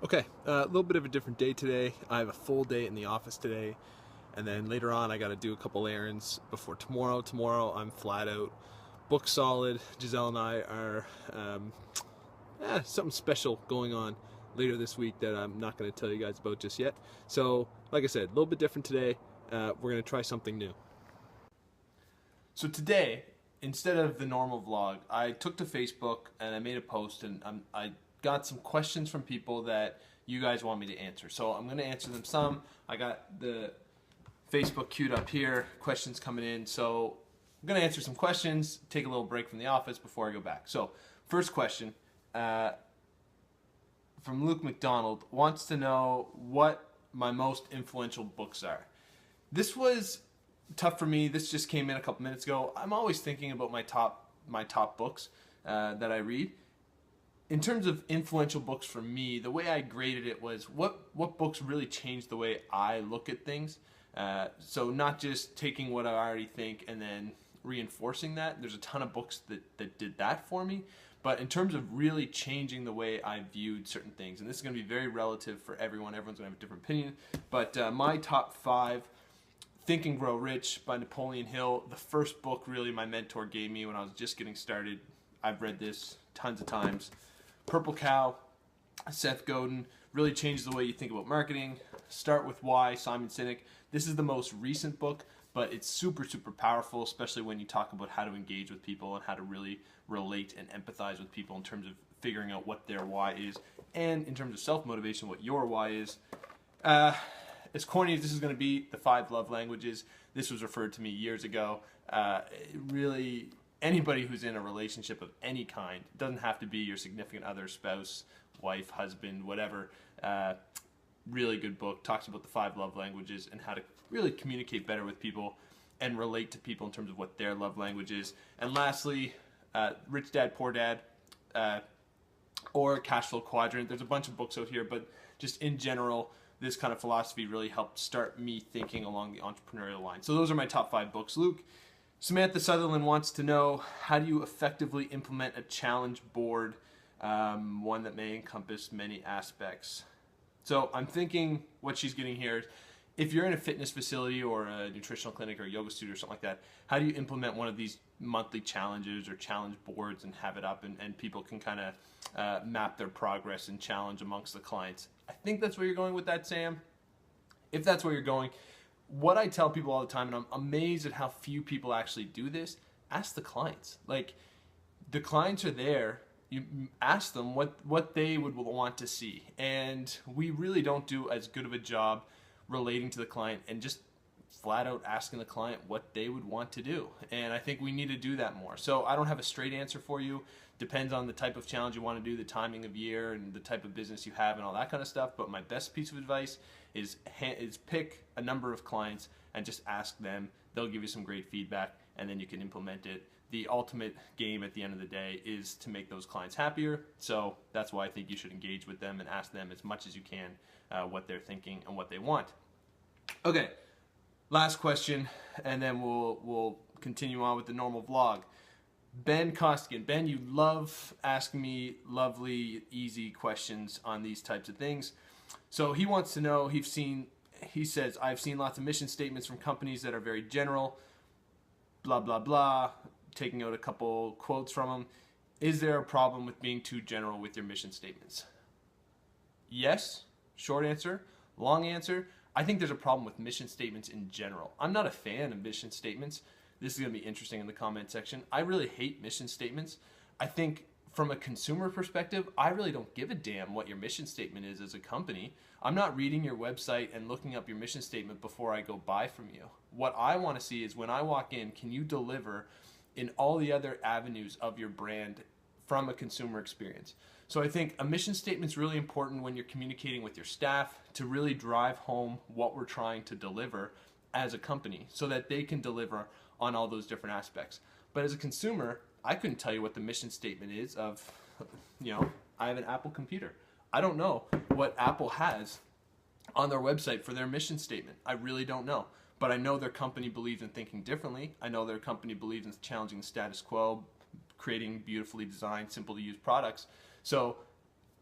Okay, a little bit of a different day today. I have a full day in the office today, and then later on I got to do a couple errands before tomorrow. Tomorrow I'm flat out, book solid. Giselle and I are something special going on later this week that I'm not going to tell you guys about just yet. So, like I said, a little bit different today. We're going to try something new. So today, instead of the normal vlog, I took to Facebook and I made a post, and I got some questions from people that you guys want me to answer. So I'm going to answer them some. I got the Facebook queued up here, questions coming in. So I'm going to answer some questions, take a little break from the office before I go back. So first question from Luke McDonald wants to know what my most influential books are. This was tough for me. This just came in a couple minutes ago. I'm always thinking about my top books that I read. In terms of influential books for me, the way I graded it was what books really changed the way I look at things. So not just taking what I already think and then reinforcing that. There's a ton of books that did that for me. But in terms of really changing the way I viewed certain things, and this is going to be very relative for everyone. Everyone's going to have a different opinion. But my top five: Think and Grow Rich by Napoleon Hill. The first book really my mentor gave me when I was just getting started. I've read this tons of times. Purple Cow, Seth Godin, really changes the way you think about marketing. Start with Why, Simon Sinek. This is the most recent book, but it's super, super powerful, especially when you talk about how to engage with people and how to really relate and empathize with people in terms of figuring out what their why is, and in terms of self-motivation, what your why is. As corny as this is going to be, the 5 love languages, this was referred to me years ago. Really, anybody who's in a relationship of any kind, it doesn't have to be your significant other, spouse, wife, husband, whatever. Really good book, talks about the 5 love languages and how to really communicate better with people and relate to people in terms of what their love language is. And lastly, Rich Dad, Poor Dad, or Cash Flow Quadrant. There's a bunch of books out here, but just in general, this kind of philosophy really helped start me thinking along the entrepreneurial line. So those are my top 5 books. Luke, Samantha Sutherland wants to know, how do you effectively implement a challenge board, one that may encompass many aspects? So I'm thinking what she's getting here is, if you're in a fitness facility or a nutritional clinic or a yoga studio or something like that, how do you implement one of these monthly challenges or challenge boards and have it up, and people can kind of map their progress and challenge amongst the clients? I think that's where you're going with that, Sam. If that's where you're going, what I tell people all the time, and I'm amazed at how few people actually do this, ask the clients. Like, the clients are there. You ask them what they would want to see. And we really don't do as good of a job relating to the client and just flat out asking the client what they would want to do. And I think we need to do that more. So I don't have a straight answer for you. Depends on the type of challenge you want to do, the timing of year, and the type of business you have and all that kind of stuff. But my best piece of advice is pick a number of clients and just ask them. They'll give you some great feedback, and then you can implement it. The ultimate game at the end of the day is to make those clients happier. So that's why I think you should engage with them and ask them as much as you can what they're thinking and what they want. Okay, last question, and then we'll continue on with the normal vlog. Ben Costigan. Ben, you love asking me lovely, easy questions on these types of things. So he wants to know, he says, I've seen lots of mission statements from companies that are very general, blah, blah, blah, taking out a couple quotes from them. Is there a problem with being too general with your mission statements? Yes, short answer. Long answer, I think there's a problem with mission statements in general. I'm not a fan of mission statements. This is going to be interesting in the comment section. I really hate mission statements. I think from a consumer perspective, I really don't give a damn what your mission statement is as a company. I'm not reading your website and looking up your mission statement before I go buy from you. What I want to see is, when I walk in, can you deliver in all the other avenues of your brand from a consumer experience? So I think a mission statement is really important when you're communicating with your staff to really drive home what we're trying to deliver as a company so that they can deliver on all those different aspects. But as a consumer, I couldn't tell you what the mission statement is of, I have an Apple computer. I don't know what Apple has on their website for their mission statement. I really don't know. But I know their company believes in thinking differently. I know their company believes in challenging the status quo, creating beautifully designed, simple to use products. So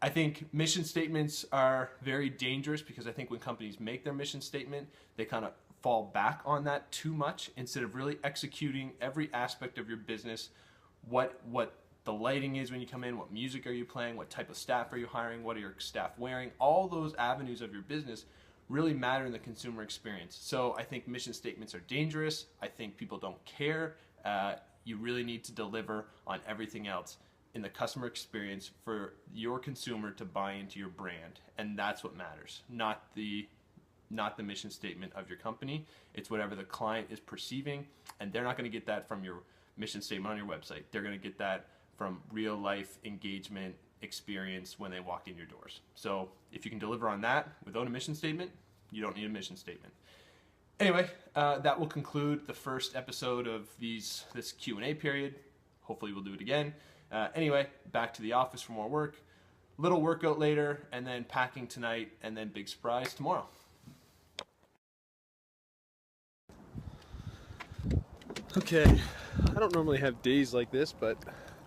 I think mission statements are very dangerous because I think when companies make their mission statement, they kind of fall back on that too much instead of really executing every aspect of your business. What the lighting is when you come in, what music are you playing, what type of staff are you hiring, what are your staff wearing? All those avenues of your business really matter in the consumer experience. So I think mission statements are dangerous. I think people don't care. You really need to deliver on everything else in the customer experience for your consumer to buy into your brand, and that's what matters, not the mission statement of your company. It's whatever the client is perceiving, and they're not going to get that from your mission statement on your website. They're going to get that from real life engagement experience when they walk in your doors. So if you can deliver on that without a mission statement, you don't need a mission statement. Anyway, that will conclude the first episode of this Q&A period. Hopefully we'll do it again. Anyway, back to the office for more work. Little workout later, and then packing tonight, and then big surprise tomorrow. Okay, I don't normally have days like this, but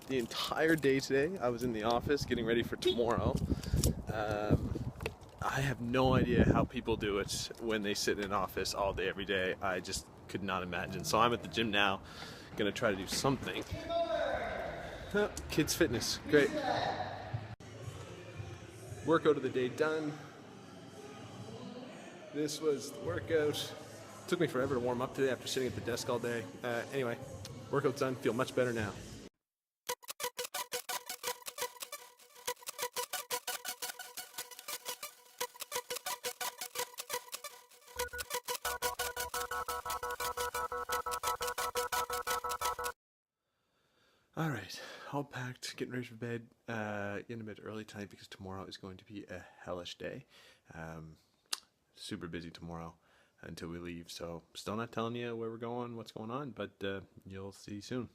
the entire day today I was in the office getting ready for tomorrow. I have no idea how people do it when they sit in an office all day, every day. I just could not imagine. So I'm at the gym now, gonna try to do something. Kids fitness, great. Workout of the day done. This was the workout. Took me forever to warm up today after sitting at the desk all day. Anyway, workout's done, feel much better now. All right, all packed, getting ready for bed, getting to bed early tonight because tomorrow is going to be a hellish day. Super busy tomorrow until we leave, so still not telling you where we're going, what's going on, but you'll see soon.